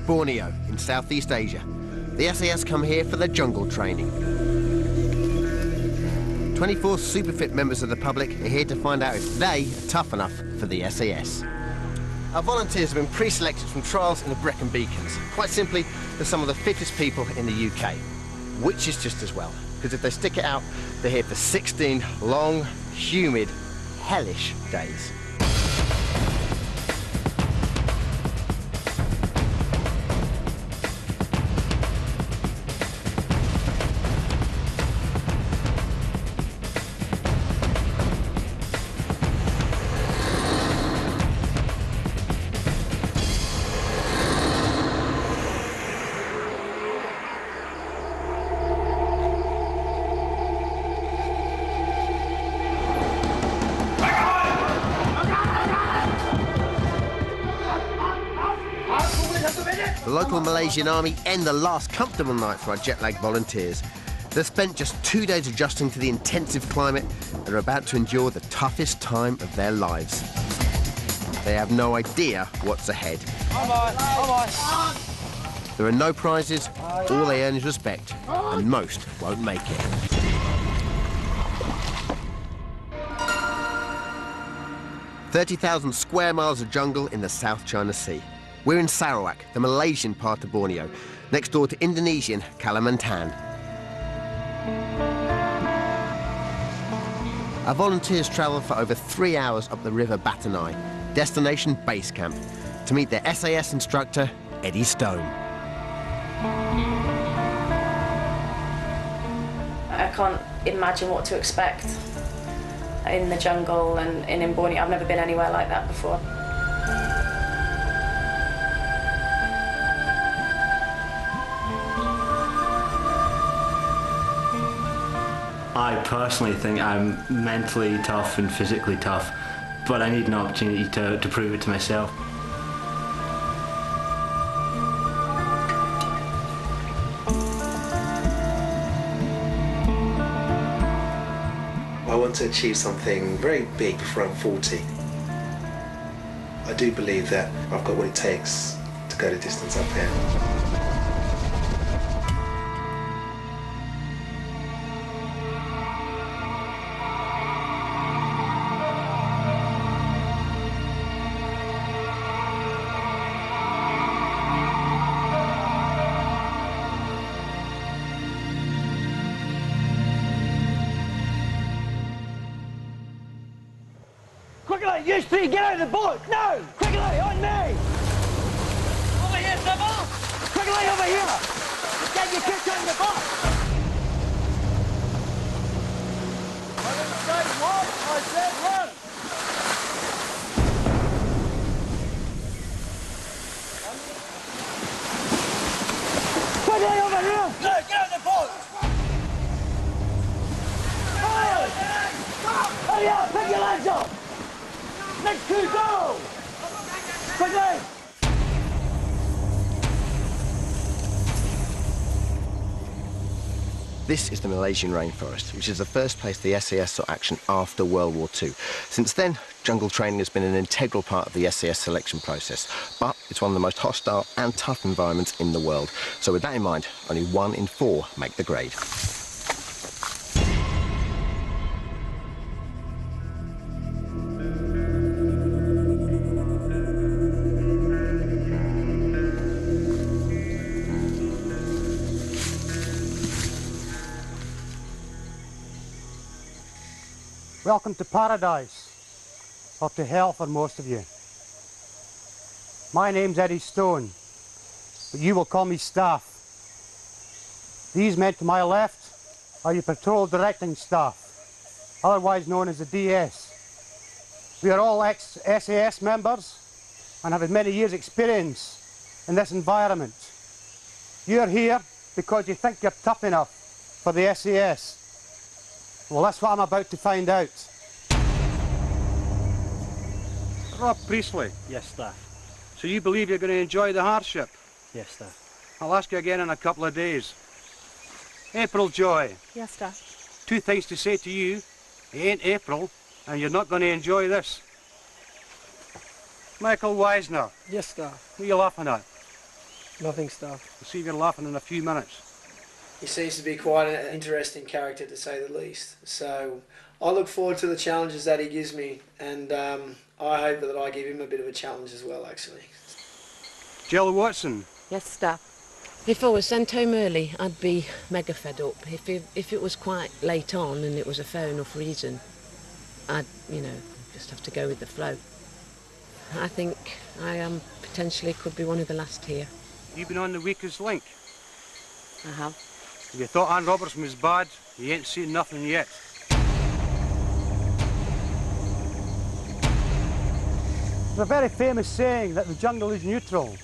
Borneo in Southeast Asia. The SAS come here for their jungle training. 24 super fit members of the public are here to find out if they are tough enough for the SAS. Our volunteers have been pre-selected from trials in the Brecon Beacons. Quite simply, they're some of the fittest people in the UK, which is just as well, because if they stick it out, they're here for 16 long, humid, hellish days. The local Malaysian army end the last comfortable night for our jet-lagged volunteers. They've spent just 2 days adjusting to the intensive climate and are about to endure the toughest time of their lives. They have no idea what's ahead. There are no prizes, all they earn is respect, and most won't make it. "30,000 square miles of jungle in the South China Sea. We're in Sarawak, the Malaysian part of Borneo, next door to Indonesian Kalimantan. Our volunteers travel for over 3 hours up the River Batanai, destination base camp, to meet their SAS instructor, Eddie Stone. I can't imagine what to expect in the jungle and in Borneo. I've never been anywhere like that before. I personally think I'm mentally tough and physically tough, but I need an opportunity to prove it to myself. I want to achieve something very big before I'm 40. I do believe that I've got what it takes to go the distance up here. Quickly, you three, get out of the boat! No! Quickly, on me! Over here, Sybil! Quickly, over here! Get your kids out of the boat! I didn't say walk, I said run! Quickly, over here! No, get out of the boat! Fire! Hurry up, pick your legs up! Next two, go! Quickly! This is the Malaysian rainforest, which is the first place the SAS saw action after World War II. Since then, jungle training has been an integral part of the SAS selection process, but it's one of the most hostile and tough environments in the world. So with that in mind, only 1 in 4 make the grade. Welcome to paradise, or to hell for most of you. My name's Eddie Stone, but you will call me Staff. These men to my left are your patrol directing staff, otherwise known as the DS. We are all ex-SAS members and have had many years' experience in this environment. You're here because you think you're tough enough for the SAS. Well, that's what I'm about to find out. Rob Priestley. Yes, Staff. So you believe you're going to enjoy the hardship? Yes, Staff. I'll ask you again in a couple of days. April Joy. Yes, Staff. 2 things to say to you. You ain't April, and you're not going to enjoy this. Michael Wisner. Yes, Staff. What are you laughing at? Nothing stuff. We'll see if you're laughing in a few minutes. He seems to be quite an interesting character, to say the least. So I look forward to the challenges that he gives me, and I hope that I give him a bit of a challenge as well, actually. Jill Watson. Yes, Staff. If I was sent home early, I'd be mega fed up. If it was quite late on and it was a fair enough reason, I'd, just have to go with the flow. I think I potentially could be one of the last here. You've been on the weakest link. I have. If you thought Ann Robertson was bad, you ain't seen nothing yet. There's a very famous saying that the jungle is neutral.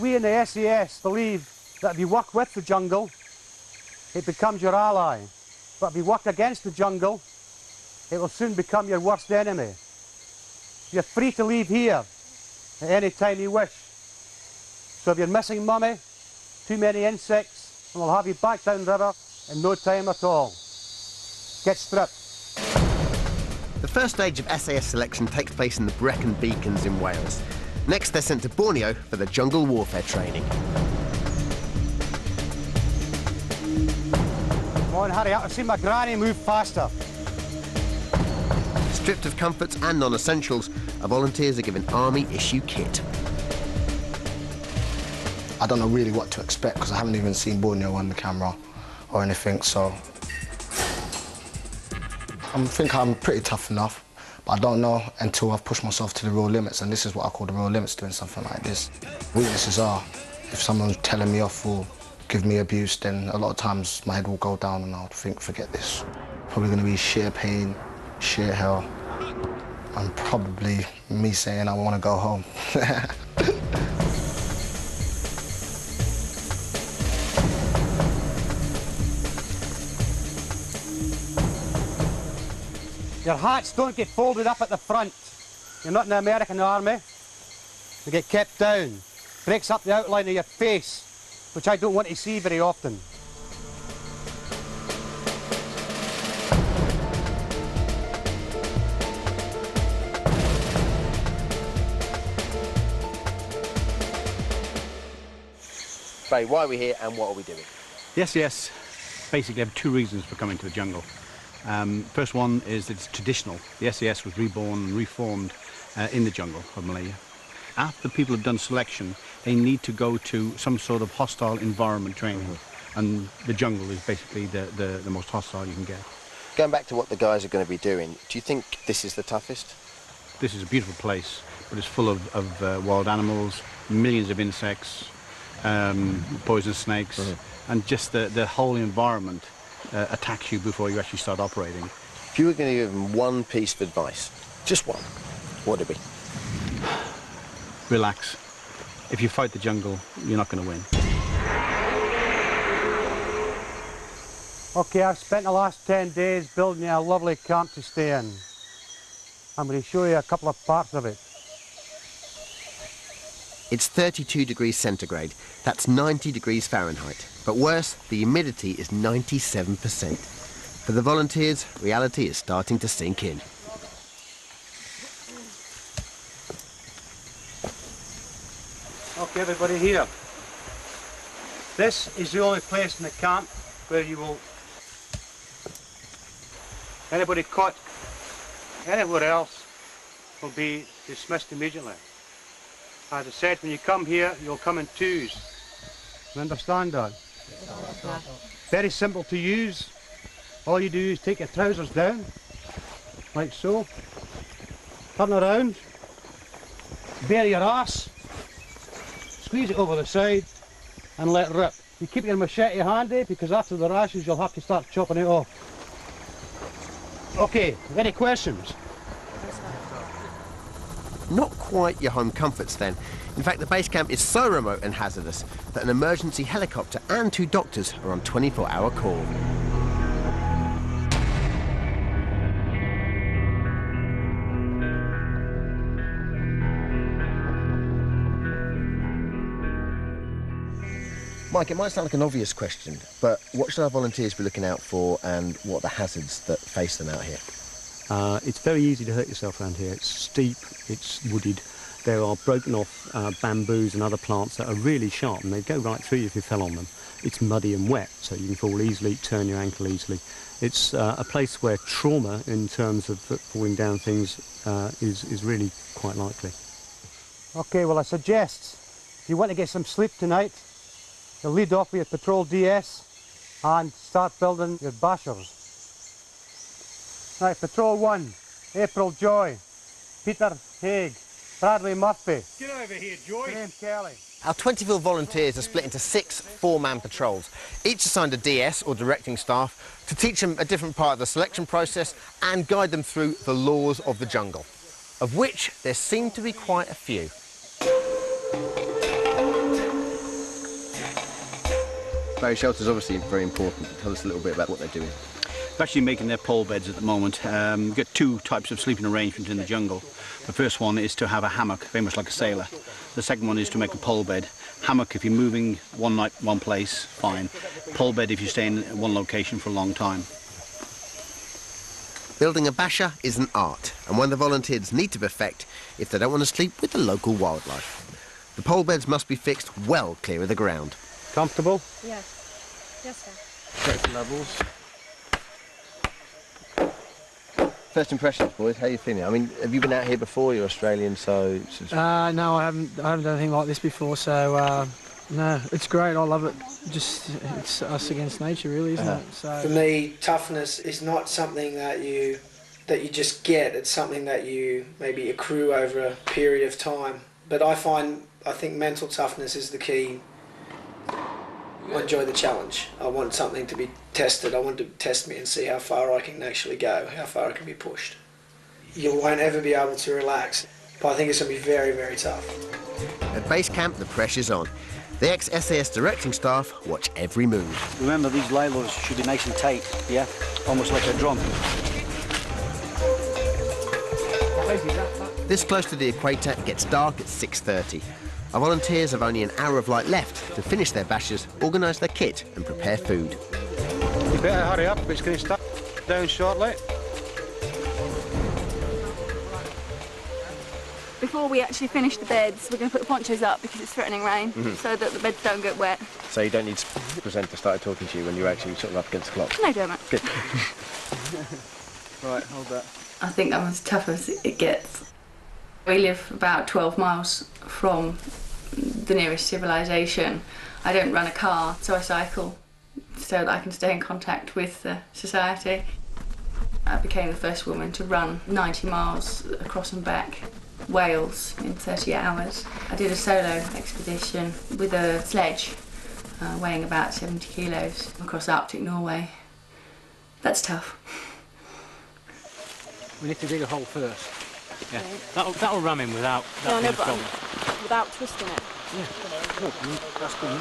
We in the SAS believe that if you work with the jungle, it becomes your ally. But if you work against the jungle, it will soon become your worst enemy. You're free to leave here at any time you wish. So if you're missing mummy, too many insects, and we'll have you back down river in no time at all. Get stripped. The first stage of SAS selection takes place in the Brecon Beacons in Wales. Next, they're sent to Borneo for the jungle warfare training. Come on, hurry up. I've seen my granny move faster. Stripped of comforts and non-essentials, our volunteers are given army-issue kit. I don't know really what to expect because I haven't even seen Borneo on the camera or anything, so I think I'm pretty tough enough, but I don't know until I've pushed myself to the real limits, and this is what I call the real limits, doing something like this. Weaknesses are, if someone's telling me off or give me abuse, then a lot of times my head will go down and I'll think, forget this. Probably going to be sheer pain, sheer hell, and probably me saying I want to go home. Your hats don't get folded up at the front. You're not in the American Army. They get kept down. Breaks up the outline of your face, which I don't want to see very often. Ray, why are we here and what are we doing? The SES basically have two reasons for coming to the jungle. First one is that it's traditional. The SES was reborn and reformed in the jungle of Malaya. After people have done selection, they need to go to some sort of hostile environment training, and the jungle is basically the most hostile you can get. Going back to what the guys are going to be doing, do you think this is the toughest? This is a beautiful place, but it's full of wild animals, millions of insects, poisonous snakes, and just the whole environment attacks you before you actually start operating. If you were going to give them one piece of advice, just one, what would it be? Relax. If you fight the jungle, you're not going to win. Okay, I've spent the last 10 days building you a lovely camp to stay in. I'm going to show you a couple of parts of it. It's 32 degrees centigrade. That's 90 degrees Fahrenheit. But worse, the humidity is 97%. For the volunteers, reality is starting to sink in. Okay, everybody here. This is the only place in the camp where you will... Anybody caught anywhere else will be dismissed immediately. As I said, when you come here, you'll come in twos. You understand that? Yes. Very simple to use. All you do is take your trousers down, like so. Turn around, bare your arse, squeeze it over the side, and let rip. You keep your machete handy, because after the rashes, you'll have to start chopping it off. Okay, any questions? Not quite your home comforts then. In fact, the base camp is so remote and hazardous that an emergency helicopter and 2 doctors are on 24-hour call. Mike, it might sound like an obvious question, but what should our volunteers be looking out for and what are the hazards that face them out here? It's very easy to hurt yourself around here. It's steep, it's wooded, There are broken off bamboos and other plants that are really sharp, and they go right through you if you fell on them. It's muddy and wet, so you can fall easily, turn your ankle easily. It's a place where trauma in terms of falling down things is really quite likely. Okay, well I suggest if you want to get some sleep tonight, you'll lead off with your patrol DS and start building your bashers. Right, Patrol 1, April Joy, Peter Haig, Bradley Murphy. Get over here, Joy. Graham Kelly. Our 20ville volunteers are split into 6 4-man patrols, each assigned a DS or directing staff to teach them a different part of the selection process and guide them through the laws of the jungle, of which there seem to be quite a few. Barry, shelter is obviously very important. Tell us a little bit about what they're doing. They're actually making their pole beds at the moment. We've got 2 types of sleeping arrangements in the jungle. The first one is to have a hammock, very much like a sailor. The second one is to make a pole bed. Hammock if you're moving one night, one place, fine. Pole bed if you're staying in one location for a long time. Building a basher is an art, and one the volunteers need to perfect if they don't want to sleep with the local wildlife. The pole beds must be fixed well clear of the ground. Comfortable? Yes. Yes, sir. Check the levels. First impressions, boys. How are you feeling? I mean, have you been out here before? You're Australian, so. No, I haven't done anything like this before. So no, it's great. I love it. Just it's us against nature, really, isn't it? So for me, toughness is not something that you just get. It's something that you maybe accrue over a period of time. But I think mental toughness is the key. I enjoy the challenge. I want something to be tested. I want to test me and see how far I can actually go, how far I can be pushed. You won't ever be able to relax, but I think it's going to be very, very tough. At base camp, the pressure's on. The ex-SAS directing staff watch every move. Remember, these lilos should be nice and tight, yeah? Almost like a drum. This close to the equator, it gets dark at 6:30. Our volunteers have only an hour of light left to finish their bashers, organise their kit and prepare food. You better hurry up, it's going to start down shortly. Before we actually finish the beds, we're going to put the ponchos up because it's threatening rain, so that the beds don't get wet. So you don't need to present to start talking to you when you're actually sort of up against the clock? No, don't it? Good. Right, hold that. I think I'm as tough as it gets. We live about 12 miles from the nearest civilization. I don't run a car, so I cycle so that I can stay in contact with society. I became the first woman to run 90 miles across and back Wales in 30 hours. I did a solo expedition with a sledge weighing about 70 kilos across Arctic Norway. That's tough. We need to dig a hole first. Yeah, that'll ram him without that being a problem. Without twisting it. Yeah, that's good.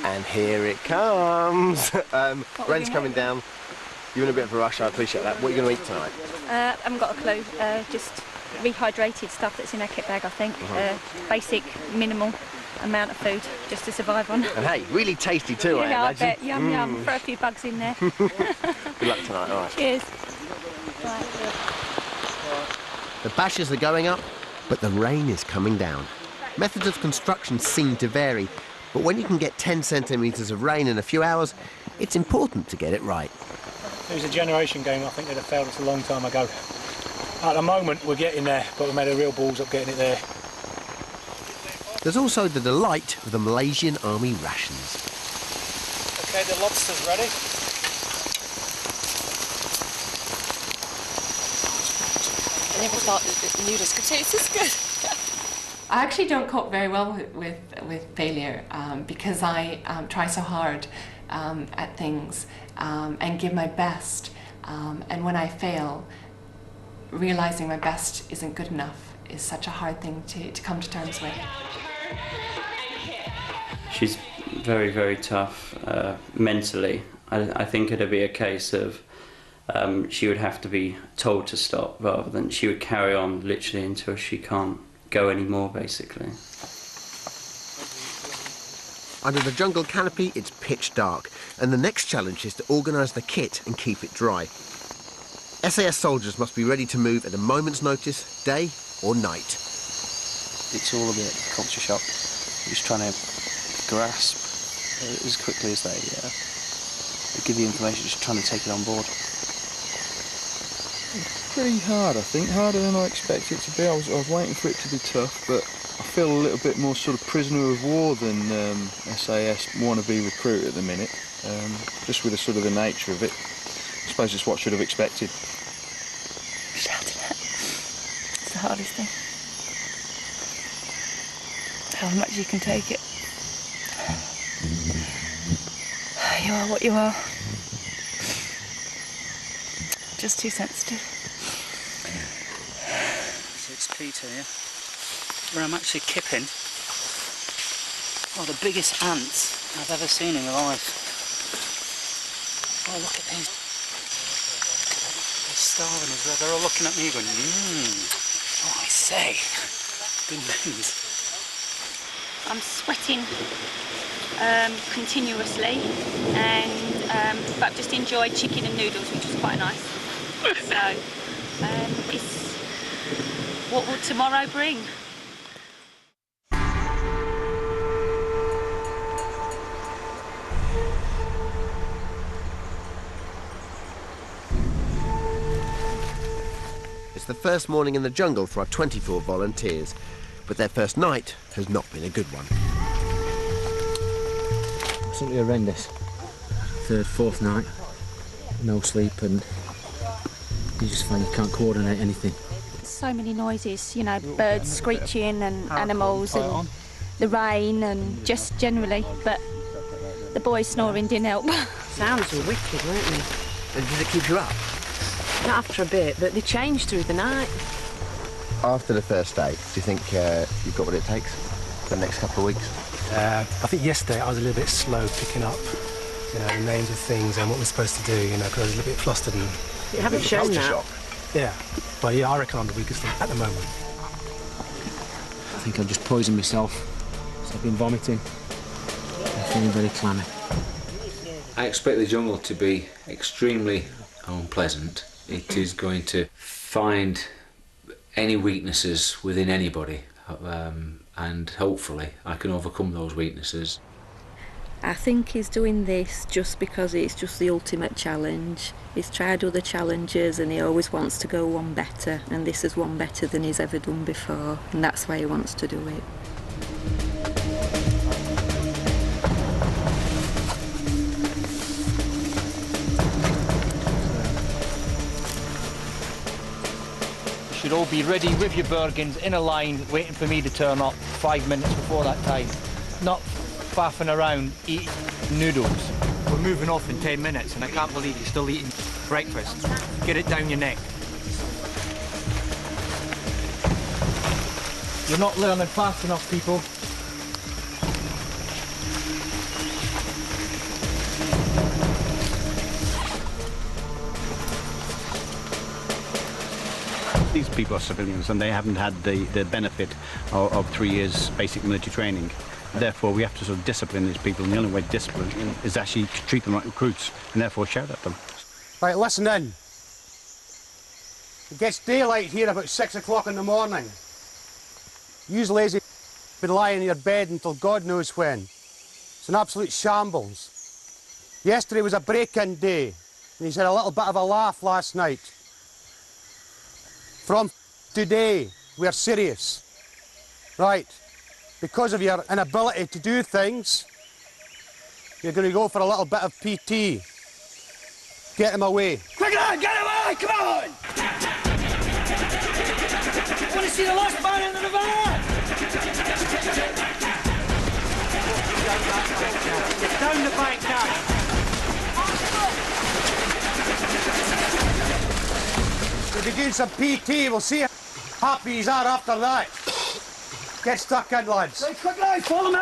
And here it comes. Rain's coming down. You're in a bit of a rush, I appreciate that. What are you going to eat tonight? I haven't got a clue. Just rehydrated stuff that's in our kit bag, I think. Basic, minimal amount of food just to survive on. And hey, really tasty too, Yeah, I imagine. I bet. Yum, yum. Throw a few bugs in there. Good luck tonight, all right. Cheers. The bashers are going up, but the rain is coming down. Methods of construction seem to vary, but when you can get 10 centimetres of rain in a few hours, it's important to get it right. It was a generation game. I think they'd have failed us a long time ago. At the moment, we're getting there, but we made a real balls up getting it there. There's also the delight of the Malaysian Army rations. Okay, the lobster's ready. I never thought that noodles could taste this good. I actually don't cope very well with failure because I try so hard at things and give my best. And when I fail, realizing my best isn't good enough is such a hard thing to come to terms with. She's very, very tough mentally. I think it'd be a case of she would have to be told to stop rather than she would carry on literally until she can't go anymore, basically. Under the jungle canopy, it's pitch dark, and the next challenge is to organise the kit and keep it dry. SAS soldiers must be ready to move at a moment's notice, day or night. It's all a bit culture shock. You're just trying to grasp as quickly as they give you information, just trying to take it on board. Pretty hard, I think, harder than I expected it to be. I was waiting for it to be tough, but I feel a little bit more sort of prisoner of war than SAS wannabe recruit at the minute, just with the sort of the nature of it. I suppose it's what I should have expected. Shouting it. It's the hardest thing. How much you can take it. You are what you are. Just too sensitive. So it's Peter here, where I'm actually kipping the biggest ants I've ever seen in my life. Oh, look at these. They're starving as well. They're all looking at me going, Oh, I say. Good news. I'm sweating continuously, and but I've just enjoyed chicken and noodles, which was quite nice. So it's what will tomorrow bring? It's the first morning in the jungle for our 24 volunteers, but their first night has not been a good one. Absolutely horrendous. Third, fourth night, no sleep, and you just find you can't coordinate anything. So many noises, you know, birds screeching and animals and the rain and just generally, but the boys snoring didn't help. Sounds were wicked, weren't they? And did it keep you up? Not after a bit, but they changed through the night. After the first day, do you think you've got what it takes for the next couple of weeks? I think yesterday I was a little bit slow picking up, you know, the names of things and what we're supposed to do, you know, because I was a little bit flustered and... You haven't shown that. Shock. Yeah, but yeah, I reckon I'm the weakest thing at the moment. I think I've just poisoned myself, so I've been vomiting. I'm feeling very clammy. I expect the jungle to be extremely unpleasant. It is going to find any weaknesses within anybody, and hopefully I can overcome those weaknesses. I think he's doing this just because it's just the ultimate challenge. He's tried other challenges and he always wants to go one better, and this is one better than he's ever done before, and that's why he wants to do it. You should all be ready with your Bergens in a line, waiting for me to turn up 5 minutes before that time. Not faffing around eating noodles. We're moving off in 10 minutes and I can't believe you're still eating breakfast. Get it down your neck. You're not learning fast enough, people. These people are civilians and they haven't had the benefit of 3 years basic military training. Therefore, we have to sort of discipline these people, and the only way to discipline is actually to treat them like recruits and therefore shout at them. Right, listen in. It gets daylight here about 6 o'clock in the morning. You lazy been lying in your bed until God knows when. It's an absolute shambles. Yesterday was a break-in day, and he's had a little bit of a laugh last night. From today, we're serious. Right. Because of your inability to do things, you're going to go for a little bit of PT. Get him away. Quick on, get away, come on! I want to see the last man in the van! Get down the bank now. We'll be doing some PT, we'll see how happy he's at after that. Get stuck in, lads. Right, quick now, follow me!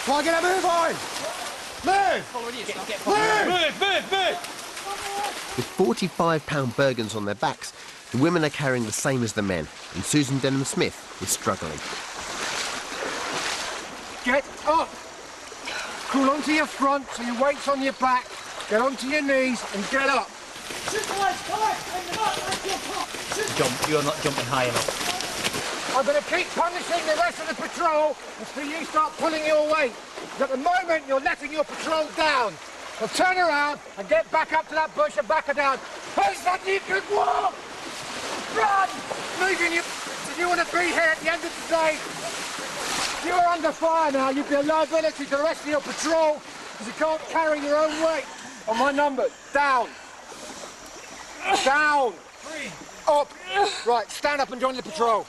Come on, get a move on! Move! Move! With 45-pound Bergens on their backs, the women are carrying the same as the men, and Susan Denham-Smith is struggling. Get up! Crawl onto your front so your weight's on your back. Get onto your knees and get up. Jump, you're not jumping high enough. I'm going to keep punishing the rest of the patrol until you start pulling your weight. At the moment, you're letting your patrol down. So turn around and get back up to that bush and back her down. Who's that you could walk? Run! Moving you. If you want to be here at the end of the day, you're under fire now. You'd be a liability to the rest of your patrol because you can't carry your own weight. On my number, down. Down. Up. Right, stand up and join the patrol.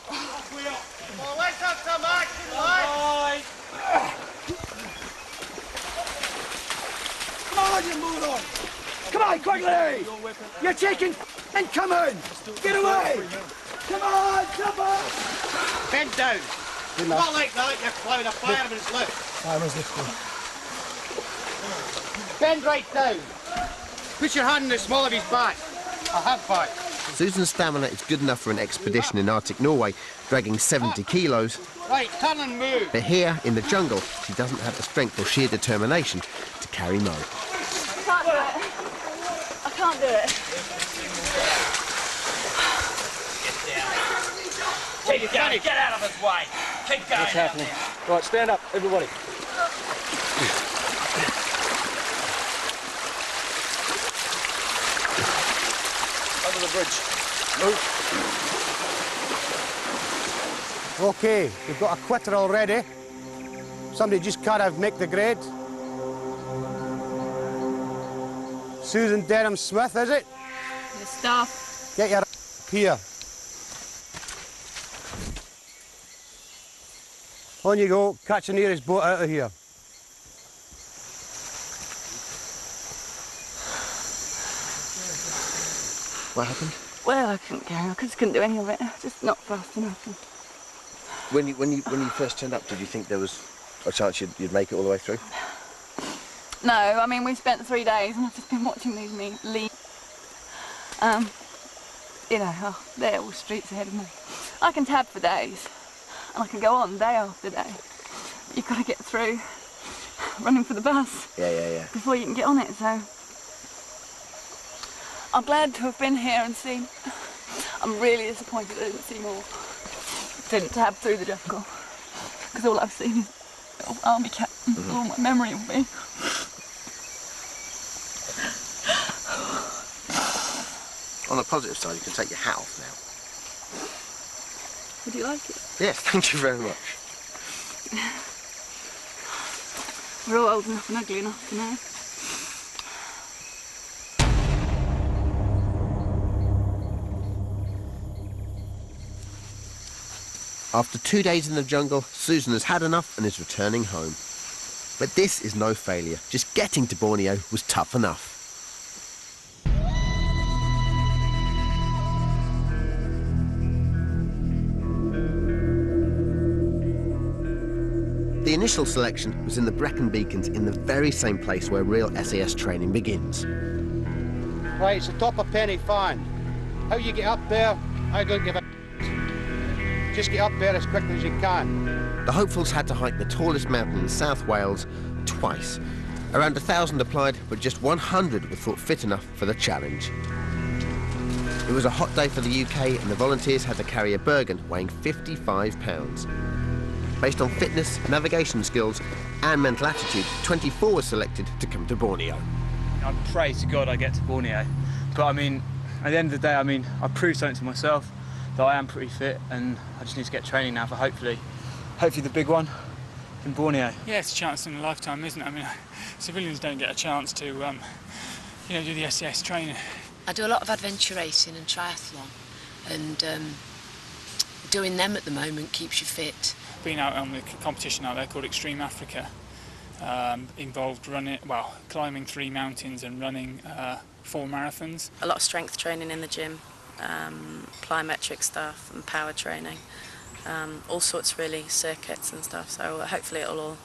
Well, let's have some action, lads. Come on, you moron! Come on, quickly! You're taking and coming! Get away! Come on, come on! Bend down. Not like that, you clown. A fireman's lift. Fireman's lift. Bend right down. Put your hand in the small of his back. I have back. Susan's stamina is good enough for an expedition in Arctic Norway, dragging 70 kilos. Right, turn and move. But here, in the jungle, she doesn't have the strength or sheer determination to carry Mo. I can't do it. I can't do it. Keep going, get out of his way. Keep going. What's happening? Right, stand up, everybody. Over the bridge. Move. OK, we've got a quitter already. Somebody just can't make the grade. Susan Denham-Smith, is it? The staff. Get your here. On you go, catch the nearest boat out of here. What happened? Well, I couldn't carry on. I just couldn't do any of it. Just not fast enough. When you first turned up, did you think there was a chance you'd make it all the way through? No, I mean, we spent 3 days and I've just been watching these leave. You know, they're all streets ahead of me. I can tab for days and I can go on day after day. You've got to get through running for the bus. Yeah. Before you can get on it, so I'm glad to have been here and seen. I'm really disappointed I didn't see more. Didn't tab through the jungle because all I've seen is army captains. All my memory will be. On the positive side, you can take your hat off now. Would you like it? Yes, thank you very much. We're all old enough and ugly enough to know. After 2 days in the jungle, Susan has had enough and is returning home. But this is no failure. Just getting to Borneo was tough enough. The initial selection was in the Brecon Beacons in the very same place where real SAS training begins. Right, it's the top of Penny Fan. How you get up there, I don't give a... Just get up there as quickly as you can. The hopefuls had to hike the tallest mountain in South Wales twice. Around 1,000 applied, but just 100 were thought fit enough for the challenge. It was a hot day for the UK and the volunteers had to carry a Bergen weighing 55 pounds. Based on fitness, navigation skills and mental attitude, 24 were selected to come to Borneo. I pray to God I get to Borneo. But I mean, at the end of the day, I mean, I proved something to myself that I am pretty fit and I just need to get training now for hopefully the big one in Borneo. Yeah, it's a chance in a lifetime, isn't it? I mean, civilians don't get a chance to, you know, do the SAS training. I do a lot of adventure racing and triathlon, and doing them at the moment keeps you fit. Being out on the competition out there called Extreme Africa involved climbing 3 mountains and running 4 marathons. A lot of strength training in the gym, plyometric stuff and power training, all sorts really, circuits and stuff. So hopefully it'll all.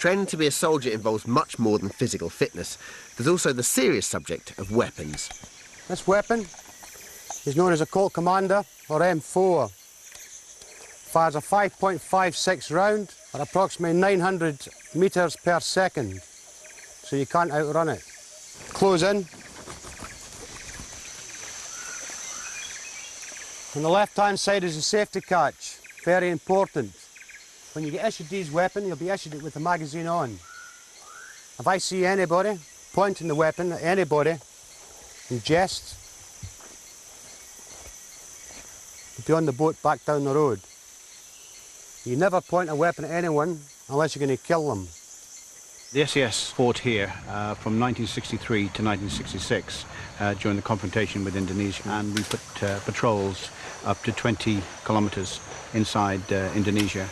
Training to be a soldier involves much more than physical fitness. There's also the serious subject of weapons. This weapon is known as a Colt Commander, or M4. Fires a 5.56 round at approximately 900 metres per second, so you can't outrun it. close in. On the left-hand side is a safety catch, very important. When you get issued these weapons, you'll be issued it with the magazine on. If I see anybody pointing the weapon at anybody in jest, you'll be on the boat back down the road. You never point a weapon at anyone unless you're going to kill them. The SAS fought here from 1963 to 1966 during the confrontation with Indonesia, and we put patrols up to 20 kilometres inside Indonesia.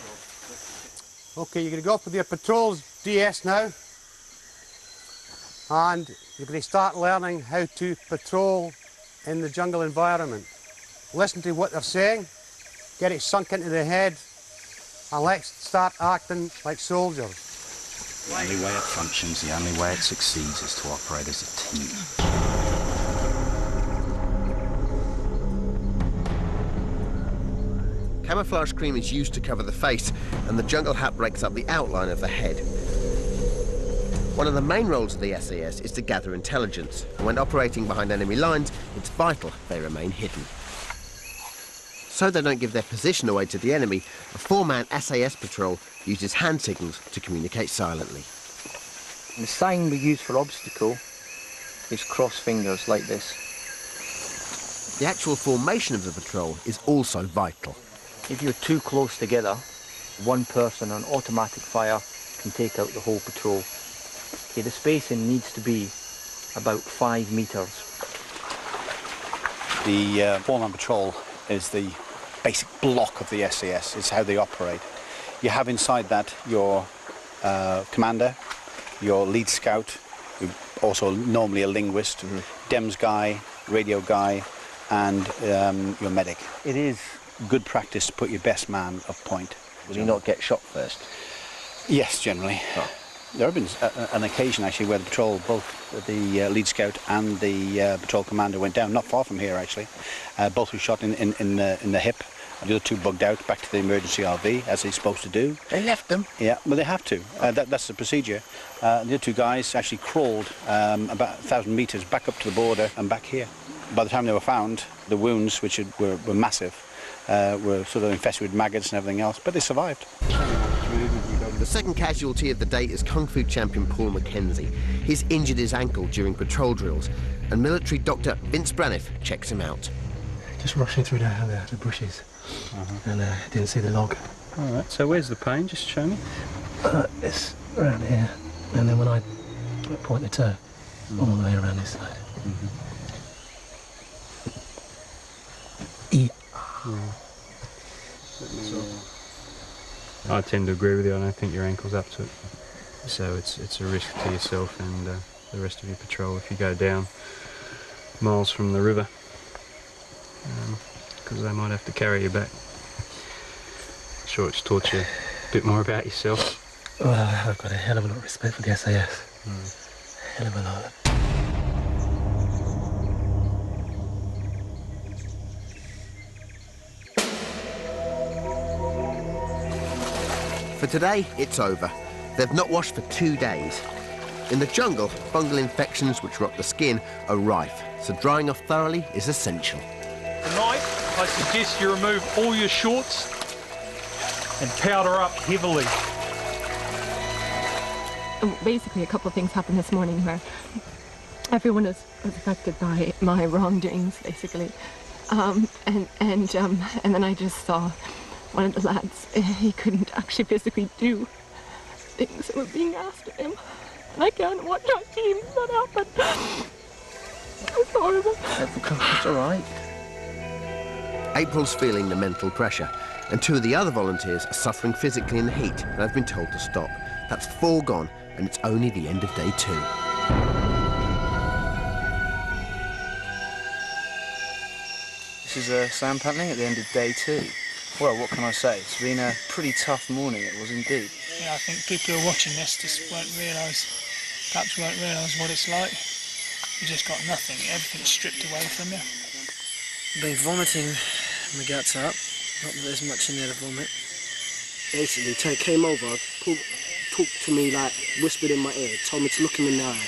Okay, you're going to go up with your patrols DS now, and you're going to start learning how to patrol in the jungle environment. Listen to what they're saying, get it sunk into the head, and let's start acting like soldiers. The only way it functions, the only way it succeeds is to operate as a team. Camouflage cream is used to cover the face, and the jungle hat breaks up the outline of the head. One of the main roles of the SAS is to gather intelligence, and when operating behind enemy lines, it's vital they remain hidden. So they don't give their position away to the enemy, a four-man SAS patrol uses hand signals to communicate silently. The sign we use for obstacle is cross fingers like this. The actual formation of the patrol is also vital. If you're too close together, one person on automatic fire can take out the whole patrol. Okay, the spacing needs to be about 5 metres. The four-man patrol is the basic block of the SAS. It's how they operate. You have inside that your commander, your lead scout, who also normally a linguist, DEMS guy, radio guy, and your medic. It is good practice to put your best man up point. Will you not get shot first? Yes, generally. Oh. There have been an occasion actually where the patrol, both the lead scout and the patrol commander went down, not far from here actually. Both were shot in the hip. The other two bugged out back to the emergency RV, as they're supposed to do. They left them? Yeah, well they have to. That's the procedure. The other two guys actually crawled about 1,000 metres back up to the border and back here. By the time they were found, the wounds, which were massive, were sort of infested with maggots and everything else, but they survived. The second casualty of the day is Kung Fu champion Paul Mackenzie. He's injured his ankle during patrol drills, and military doctor Vince Braniff checks him out. Just rushing through the bushes, and didn't see the log. All right, so where's the pain? Just show me. It's around here, and then when I point the toe, all the way around this side. I tend to agree with you. I don't think your ankle's up to it. So it's a risk to yourself and the rest of your patrol if you go down miles from the river, because they might have to carry you back. Sure, it's taught you a bit more about yourself. Well, I've got a hell of a lot of respect for the SAS. Hell of a lot. For today, it's over. They've not washed for 2 days. In the jungle, fungal infections which rot the skin are rife, so drying off thoroughly is essential. Tonight, I suggest you remove all your shorts and powder up heavily. Basically, a couple of things happened this morning where everyone was affected by my wrongdoings, basically. And then I just saw one of the lads, he couldn't actually physically do things that were being asked of him. And I can't watch our team that happen. It was horrible. It's all right. April's feeling the mental pressure, and 2 of the other volunteers are suffering physically in the heat and have been told to stop. That's 4 gone, and it's only the end of day 2. This is Sam Putney at the end of day 2. Well, what can I say? It's been a pretty tough morning, it was indeed. Yeah, I think people who are watching this just perhaps won't realise what it's like. You just got nothing, everything's stripped away from you. Been vomiting my guts up, not that there's much in there to vomit. Basically, came over, talked to me, like, whispered in my ear, told me to look him in the eye,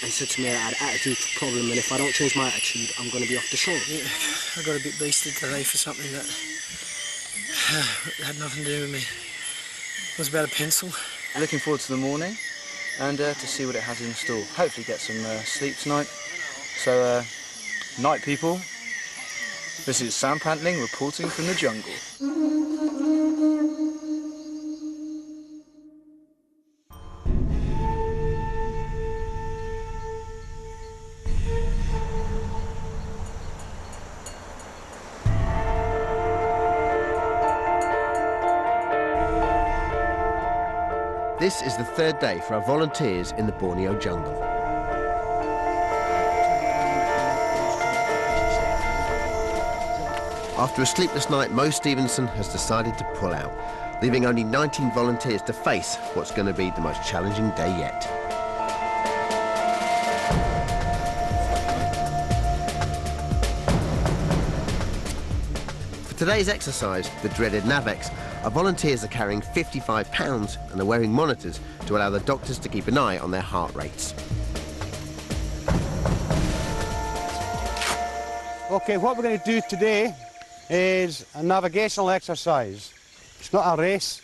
and said to me I had an attitude problem, and if I don't change my attitude, I'm going to be off the show. Yeah, I got a bit beasted today for something that had nothing to do with me. It was about a pencil. Looking forward to the morning and to see what it has in store. Hopefully get some sleep tonight. So, night people, this is Sam Pantling reporting from the jungle. This is the third day for our volunteers in the Borneo jungle. After a sleepless night, Mo Stevenson has decided to pull out, leaving only 19 volunteers to face what's going to be the most challenging day yet. For today's exercise, the dreaded NAVEX, our volunteers are carrying 55 pounds and are wearing monitors to allow the doctors to keep an eye on their heart rates. Okay, what we're going to do today is a navigational exercise. It's not a race.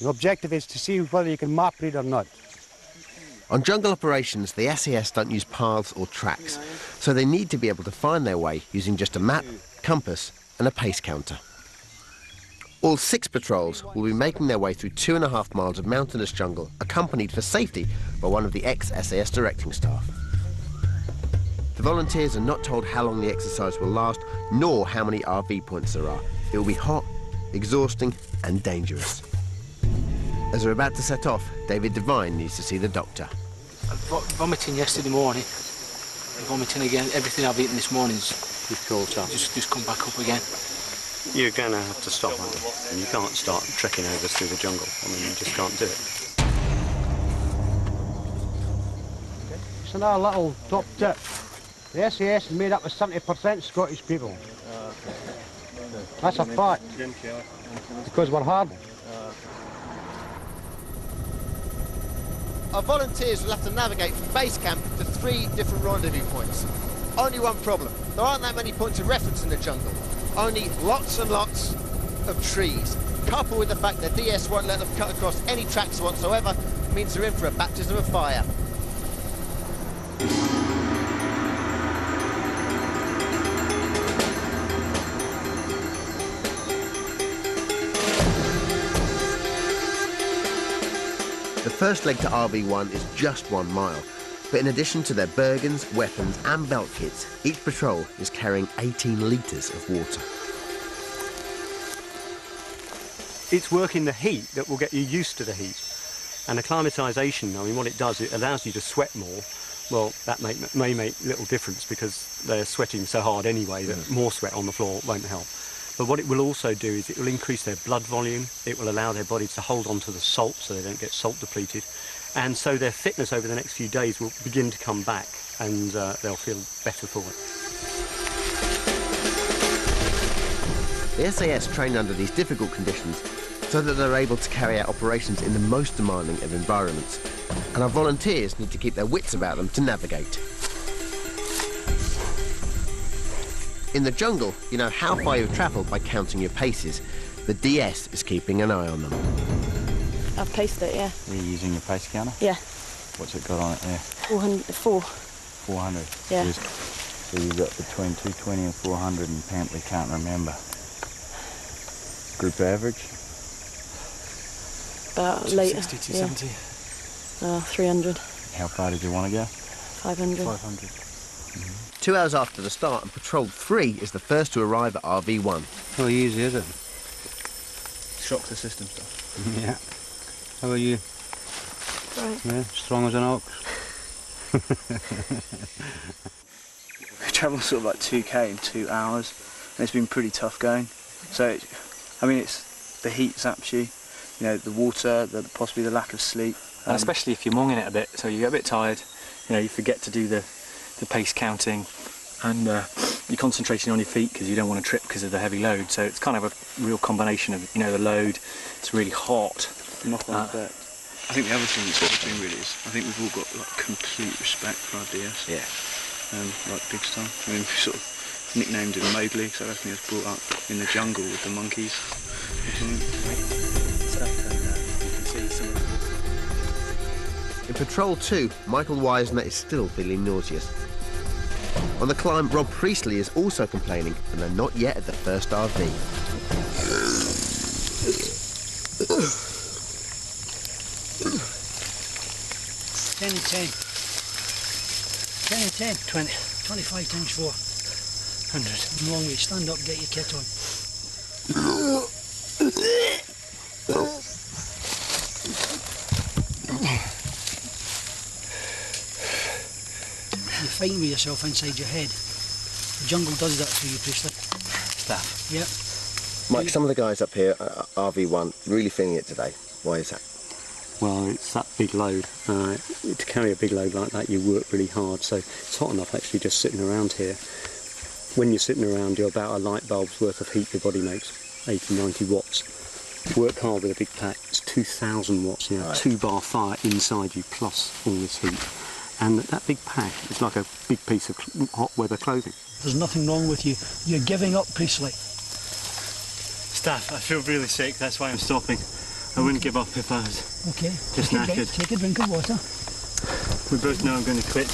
The objective is to see whether you can map read or not. On jungle operations, the SAS don't use paths or tracks, so they need to be able to find their way using just a map, compass and a pace counter. All 6 patrols will be making their way through 2.5 miles of mountainous jungle, accompanied for safety by one of the ex-SAS directing staff. The volunteers are not told how long the exercise will last, nor how many RV points there are. It will be hot, exhausting and dangerous. As they're about to set off, David Devine needs to see the doctor. Vomiting yesterday morning, vomiting again. Everything I've eaten this morning's just come back up again. You're going to have to stop, aren't you? And you can't start trekking over through the jungle. I mean, you just can't do it. It's another little top tip. The SAS is made up of 70% Scottish people. That's a fact. Because we're hard. Our volunteers will have to navigate from base camp to 3 different rendezvous points. Only one problem. There aren't that many points of reference in the jungle. Only lots and lots of trees. Coupled with the fact that DS won't let them cut across any tracks whatsoever, means they're in for a baptism of fire. The first leg to RV1 is just 1 mile, but in addition to their Bergens, weapons and belt kits, each patrol is carrying 18 litres of water. It's working the heat that will get you used to the heat. And acclimatisation, I mean, what it does, it allows you to sweat more. Well, that may make little difference because they're sweating so hard anyway that more sweat on the floor won't help. But what it will also do is it will increase their blood volume. It will allow their bodies to hold on to the salt so they don't get salt depleted. And so their fitness over the next few days will begin to come back and they'll feel better for it. The SAS train under these difficult conditions so that they're able to carry out operations in the most demanding of environments. And our volunteers need to keep their wits about them to navigate. In the jungle, you know how far you've travelled by counting your paces. The DS is keeping an eye on them. I've paced it, yeah. Are you using your pace counter? Yeah. What's it got on it there? 400. Yeah. So you've got between 220 and 400 and apparently can't remember. Group average? About later. 260, 270. 300. How far did you want to go? 500. 500. 2 hours after the start, and Patrol 3 is the first to arrive at RV1. How easy is it? Shocks the system stuff. Yeah. How are you? Right. Yeah, strong as an ox. We travelled sort of like 2k in 2 hours, and it's been pretty tough going. So, I mean, it's the heat zaps you, you know, the water, possibly the lack of sleep. And especially if you're monging it a bit, so you get a bit tired, you know, you forget to do the pace counting, and you're concentrating on your feet because you don't want to trip because of the heavy load. So it's kind of a real combination of, you know, the load, it's really hot. Knock-on effect. I think the other thing that's helping really is I think we've all got like complete respect for our DS. Yeah. Like big style. I mean, we sort of nicknamed him Mowgli because I reckon he was brought up in the jungle with the monkeys. In Patrol 2, Michael Wisner is still feeling nauseous. On the climb, Rob Priestley is also complaining, and they're not yet at the first RV. 10 and 10. 10 and 10. 20. 25 times 4. 100. Long way. Stand up, get your kit on. You're fighting with yourself inside your head. The jungle does that for you, Priestley. Stuff. Yep. Mike, some of the guys up here at RV1 really feeling it today. Why is that? Well, it's that big load. To carry a big load like that, you work really hard. So it's hot enough actually just sitting around here. When you're sitting around, you're about a light bulb's worth of heat your body makes, 80, 90 watts. Work hard with a big pack. It's 2,000 watts, you know, right. 2-bar fire inside you plus all this heat. And that big pack is like a big piece of hot weather clothing. There's nothing wrong with you. You're giving up, Priestley. Staff, I feel really sick, that's why I'm stopping. I wouldn't give up if I was just knackered. Take a drink of water. We both know I'm going to quit.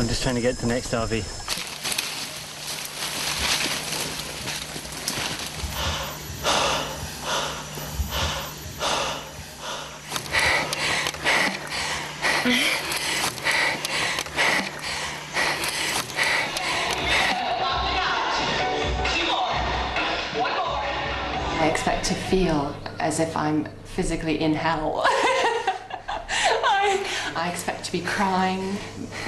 I'm just trying to get to the next RV. I expect to feel as if I'm physically in hell. I expect to be crying,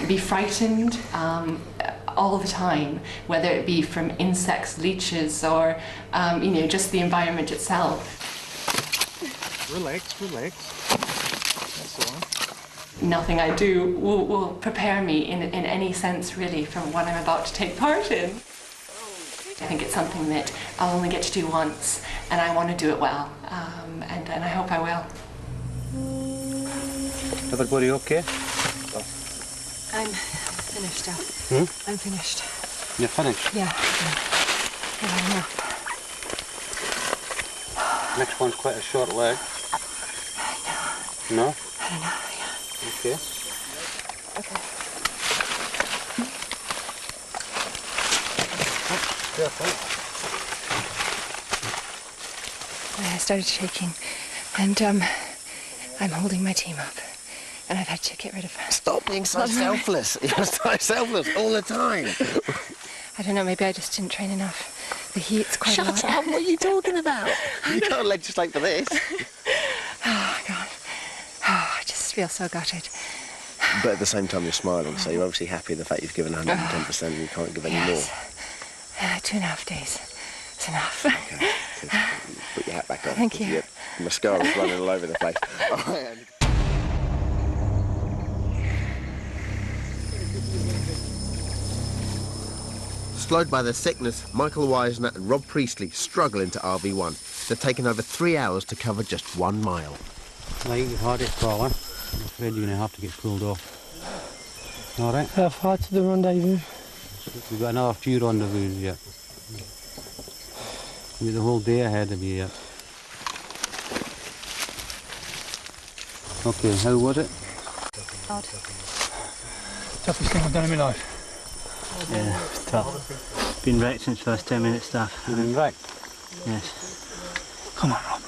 be frightened all the time, whether it be from insects, leeches, or you know, just the environment itself. Relax, relax. That's the one. Nothing I do will prepare me in any sense, really, from what I'm about to take part in. I think it's something that I'll only get to do once, and I want to do it well, and I hope I will. Everybody okay? I'm finished, Dad. I'm finished. You're finished? Yeah. I've had enough. Next one's quite a short leg. No? I don't know, yeah. Okay. Okay. Careful. I started shaking, and I'm holding my team up, and I've had to get rid of her. Stop being so selfless. You're so selfless all the time. I don't know, maybe I just didn't train enough. The heat's quite a lot. Shut up, what are you talking about? You can't legislate for this. Oh, God. Oh, I just feel so gutted. But at the same time you're smiling, so you're obviously happy the fact you've given 110% and you can't give any more. 2.5 days. It's enough. Okay. Put your hat back on. Thank you. Your mascara's running all over the place. All right. Slowed by their sickness, Michael Wisner and Rob Priestley struggle into RV1. They've taken over 3 hours to cover just 1 mile. Right, you've had it, Paula. I'm afraid you're going to have to get pulled off. All right? How far to the rendezvous? We've got another few rendezvous yet. You've the whole day ahead of you yet. Okay, how was it? Hard. Toughest thing I've done in my life. Yeah, it's tough. Been wrecked since first 10 minutes, Staff. You've been wrecked? Yes. Come on, Rob.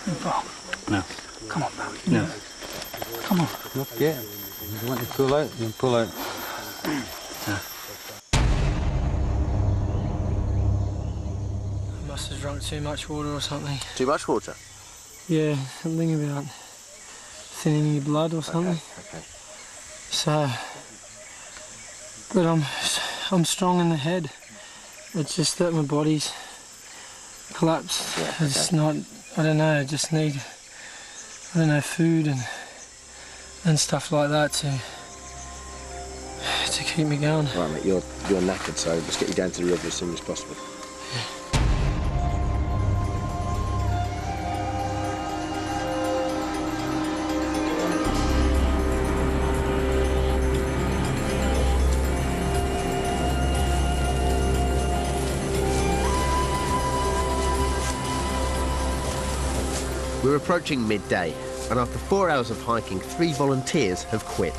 You're wrong. No. Come on, man. No. Come on. Okay. If you want to pull out, you can pull out. I must have drunk too much water or something. Too much water? Yeah, something about thinning your blood or something. Okay. So, but I'm strong in the head. It's just that my body's collapsed. Yeah, It's not, I don't know, I just need, I don't know, food and stuff like that to keep me going. Right, mate, you're knackered, so let's get you down to the river as soon as possible. We're approaching midday, and after 4 hours of hiking, 3 volunteers have quit.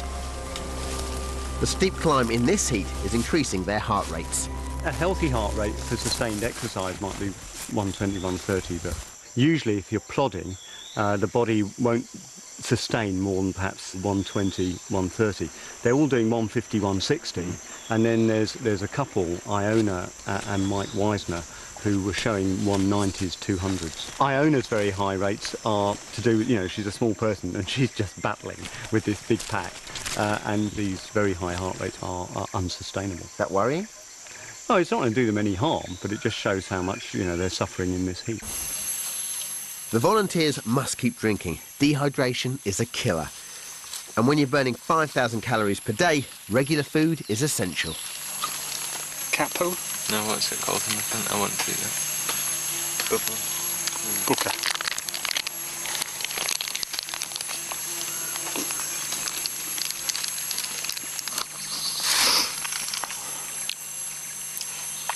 The steep climb in this heat is increasing their heart rates. A healthy heart rate for sustained exercise might be 120, 130, but usually if you're plodding, the body won't sustain more than perhaps 120, 130. They're all doing 150, 160, and then there's a couple, Iona and Mike Weisner, who were showing 190s, 200s. Iona's very high rates are to do with, you know, she's a small person and she's just battling with this big pack, and these very high heart rates are unsustainable. That worrying? Oh, it's not going to do them any harm, but it just shows how much, you know, they're suffering in this heat. The volunteers must keep drinking. Dehydration is a killer. And when you're burning 5,000 calories per day, regular food is essential. Capo? No, what's it called? I want to do that. Buka.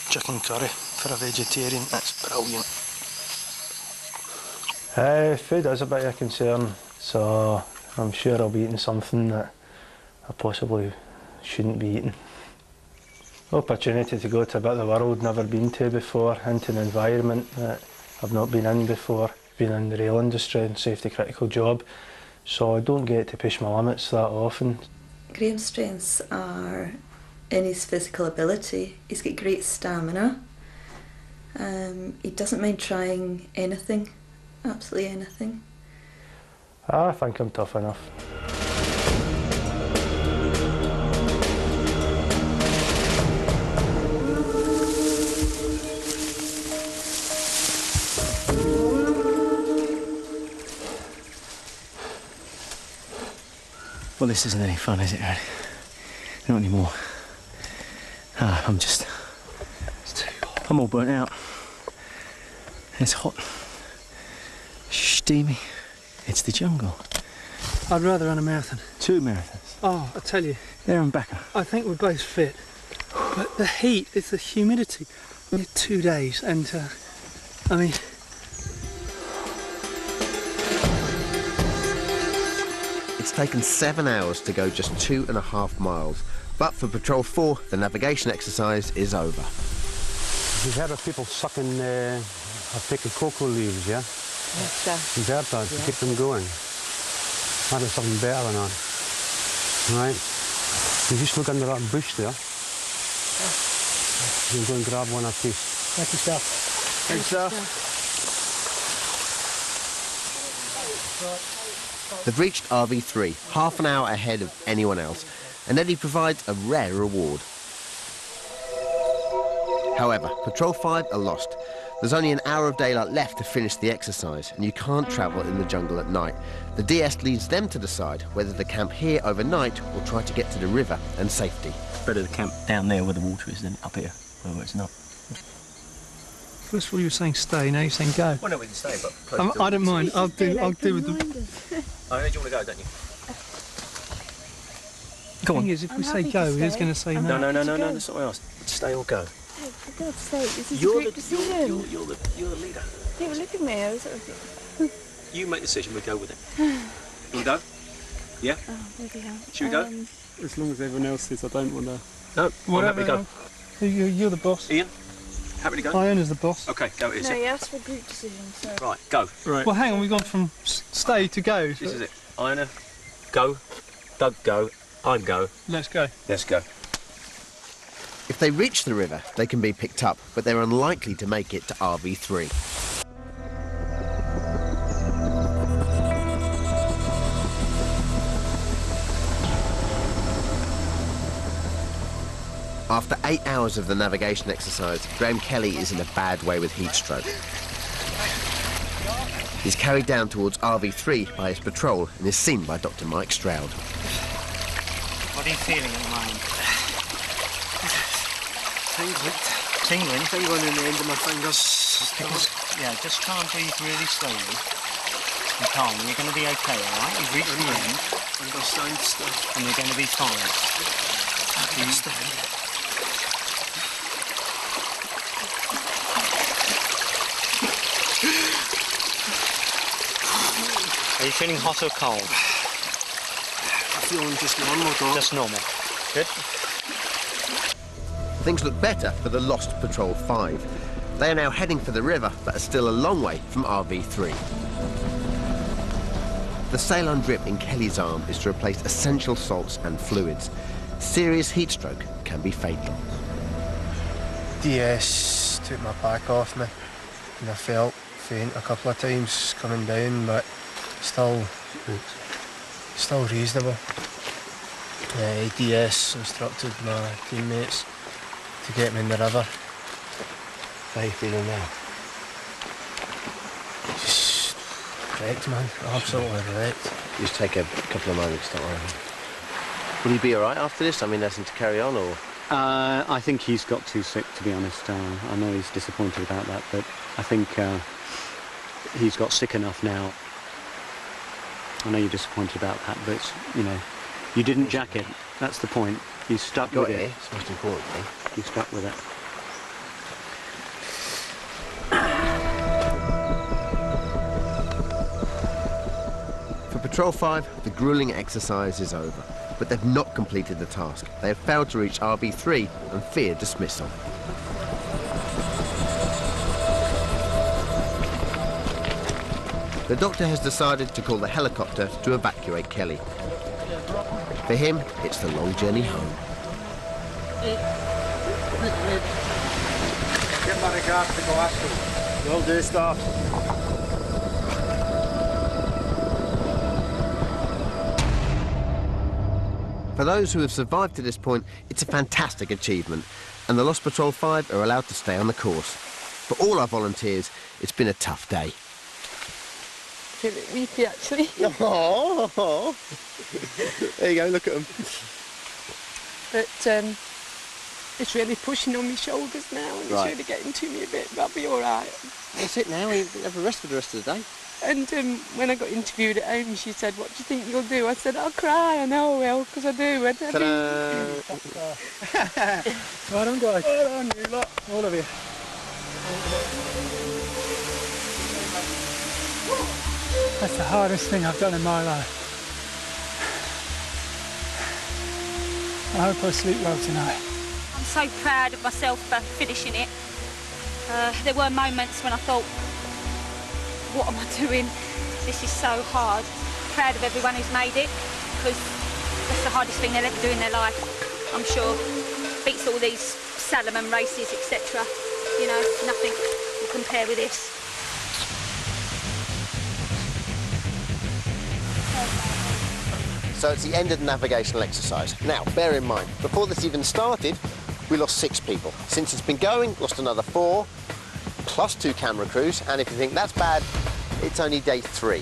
Chicken curry for a vegetarian, that's brilliant. Food is a bit of a concern, so I'm sure I'll be eating something that I possibly shouldn't be eating. Opportunity to go to a bit of the world never been to before, into an environment that I've not been in before. Been in the rail industry and safety critical job, so I don't get to push my limits that often. Graham's strengths are in his physical ability. He's got great stamina. He doesn't mind trying anything, absolutely anything. I think I'm tough enough. Well, this isn't any fun, is it, really? Not anymore. It's too hot. I'm all burnt out. It's hot. Steamy. It's the jungle. I'd rather run a marathon. 2 marathons. Oh, I tell you. There and back. I think we're both fit. But the heat, it's the humidity. 2 days and, I mean... It's taken 7 hours to go just 2.5 miles. But for Patrol 4, the navigation exercise is over. You've heard of people sucking, taking cocoa leaves, yeah? Yes, sir. You've heard that, to keep them going. That is something better than that. Right? You just look under that bush there. You can go and grab one of these. Thank you, sir. Thanks, sir. They've reached RV3, half an hour ahead of anyone else, and Eddie provides a rare reward. However, Patrol 5 are lost. There's only an hour of daylight left to finish the exercise, and you can't travel in the jungle at night. The DS leads them to decide whether to camp here overnight or try to get to the river and safety. Better to camp down there where the water is than up here where it's not. First of all, you were saying stay, now you're saying go. Well, no, we can stay, but... I don't mind. I'll do with the... I know you want to go, don't you? The thing is, if we say go, he's going to say no. No, that's not what I asked. Stay or go. Hey, for God's sake, this is a group decision. You're the leader. Yeah, but look at me, I was sort of... You make the decision, we go with it. You want to go? Yeah? Oh, bloody hell. Should we go? As long as everyone else says I don't want to. No, whatever. Go. You're the boss. Ian, happy to go? Iona's the boss. Okay, go it is. No, you asked for a group decision, so... Right, go. Right. Well, hang on, we've gone from stay to go. This is it. Iona, go. Doug, go. I'm go. Let's go. Let's go. If they reach the river, they can be picked up, but they're unlikely to make it to RV3. After 8 hours of the navigation exercise, Graham Kelly is in a bad way with heat stroke. He's carried down towards RV3 by his patrol and is seen by Dr. Mike Stroud. What are you feeling at the moment? Tingling in the end of my fingers. Yeah, just try and breathe really slowly and calmly. You're going to be okay, all right? You've reached the end. And you're going to be fine. Understand. you feeling hot or cold? I'm feeling just normal, though. Just normal. Good. Things look better for the lost Patrol 5. They are now heading for the river, but are still a long way from RV3. The saline drip in Kelly's arm is to replace essential salts and fluids. Serious heat stroke can be fatal. DS took my pack off me and I felt faint a couple of times coming down, but still reasonable. DS instructed my teammates to get me in the river. How are you feeling now? Just wrecked, man. Absolutely wrecked. Just take a couple of moments, don't worry. Will he be all right after this? I mean, nothing to carry on, or...? I think he's got too sick, to be honest. I know he's disappointed about that, but I think he's got sick enough now. I know you're disappointed about that, but, you know, you didn't jack it. That's the point. You stuck with it. It's most important, eh? You stuck with it. For Patrol 5, the gruelling exercise is over, but they've not completed the task. They have failed to reach RB3 and fear dismissal. The doctor has decided to call the helicopter to evacuate Kelly. For him, it's the long journey home. Get my regards to Glasgow. Will do, staff. For those who have survived to this point, it's a fantastic achievement, and the Lost Patrol 5 are allowed to stay on the course. For all our volunteers, it's been a tough day. I feel a bit weepy, actually. Oh, there you go, look at them. But it's really pushing on my shoulders now, and Right. it's really getting to me a bit, but I'll be all right. That's it now, we have a rest for the rest of the day. And when I got interviewed at home, she said, "What do you think you'll do?" I said, "I'll cry." I know I will, because I do. I do. Well done, guys. Well done, you lot. All of you. That's the hardest thing I've done in my life. I hope I sleep well tonight. I'm so proud of myself for finishing it. There were moments when I thought, what am I doing? This is so hard. Proud of everyone who's made it, because that's the hardest thing they'll ever do in their life, I'm sure. Beats all these Salomon races, etc. You know, nothing will compare with this. So it's the end of the navigational exercise. Now, bear in mind, before this even started, we lost 6 people. Since it's been going, lost another 4, plus 2 camera crews, and if you think that's bad, it's only day 3.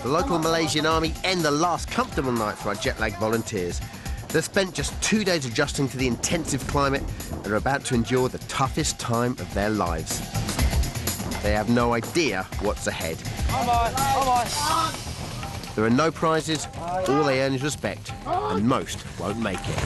The local Malaysian army end the last comfortable night for our jet-lagged volunteers. They've spent just 2 days adjusting to the intensive climate and are about to endure the toughest time of their lives. They have no idea what's ahead. There are no prizes, all they earn is respect, and most won't make it.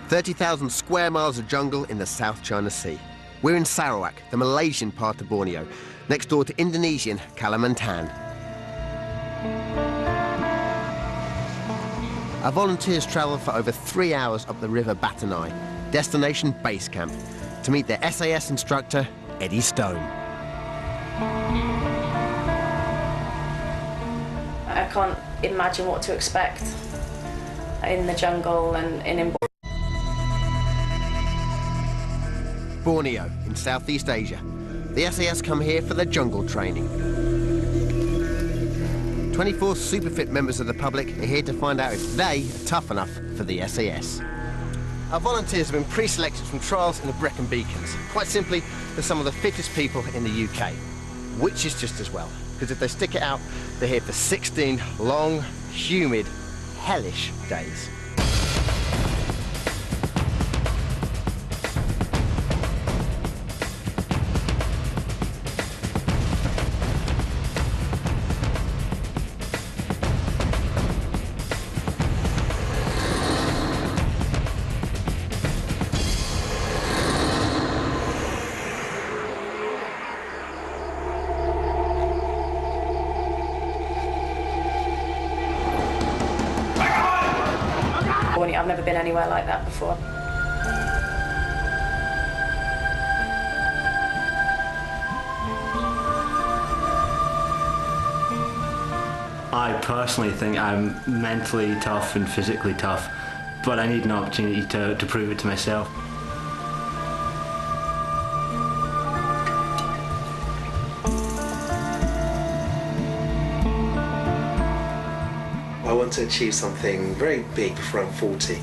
"30,000 square miles of jungle in the South China Sea. We're in Sarawak, the Malaysian part of Borneo, next door to Indonesian Kalimantan. Our volunteers travel for over 3 hours up the River Batanai, destination base camp, to meet their SAS instructor, Eddie Stone. I can't imagine what to expect in the jungle and in Borneo, in Southeast Asia. The SAS come here for their jungle training. 24 super fit members of the public are here to find out if they are tough enough for the SAS. Our volunteers have been pre-selected from trials in the Brecon Beacons. Quite simply, they're some of the fittest people in the UK. which is just as well, because if they stick it out, they're here for 16 long, humid, hellish days. I've never been anywhere like that before. I personally think I'm mentally tough and physically tough, but I need an opportunity to prove it to myself. I want to achieve something very big before I'm 40.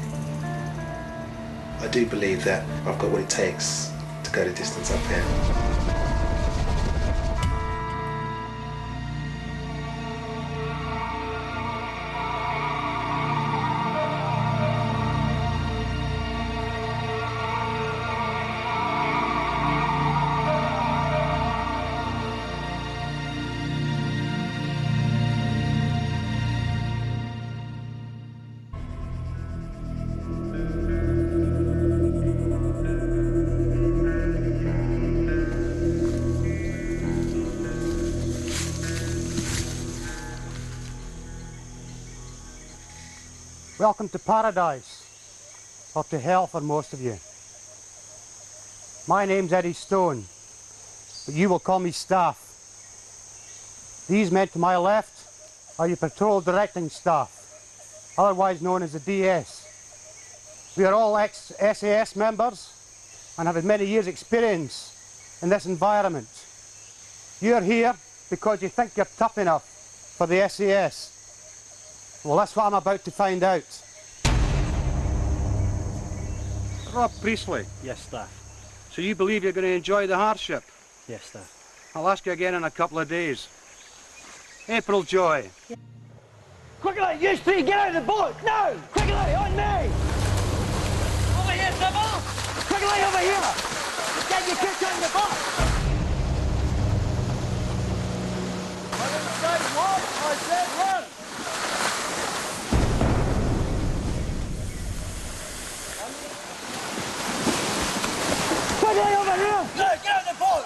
I do believe that I've got what it takes to go the distance up here. Welcome to paradise, or to hell for most of you. My name's Eddie Stone, but you will call me Staff. These men to my left are your patrol directing staff, otherwise known as the DS. We are all ex-SAS members and have had many years' experience in this environment. You're here because you think you're tough enough for the SAS. Well, that's what I'm about to find out. Rob Priestley. Yes, Staff. So you believe you're going to enjoy the hardship? Yes, Staff. I'll ask you again in a couple of days. April Joy. Quickly, you three, get out of the boat! No! Quickly, on me! Over here, Sybil! Quickly, over here! Get your kids out of the boat! I didn't say walk, I said run! Quickly, over here! No, get out of the boat!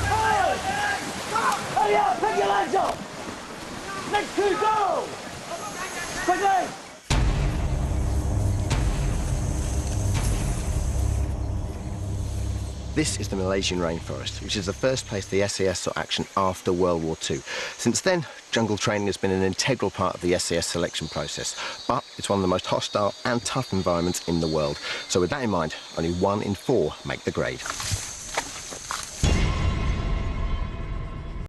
Fire! Hurry up, pick your legs up! Next two, go! Quickly! This is the Malaysian rainforest, which is the first place the SAS saw action after World War II. Since then, jungle training has been an integral part of the SAS selection process, but it's one of the most hostile and tough environments in the world. So with that in mind, only 1 in 4 make the grade.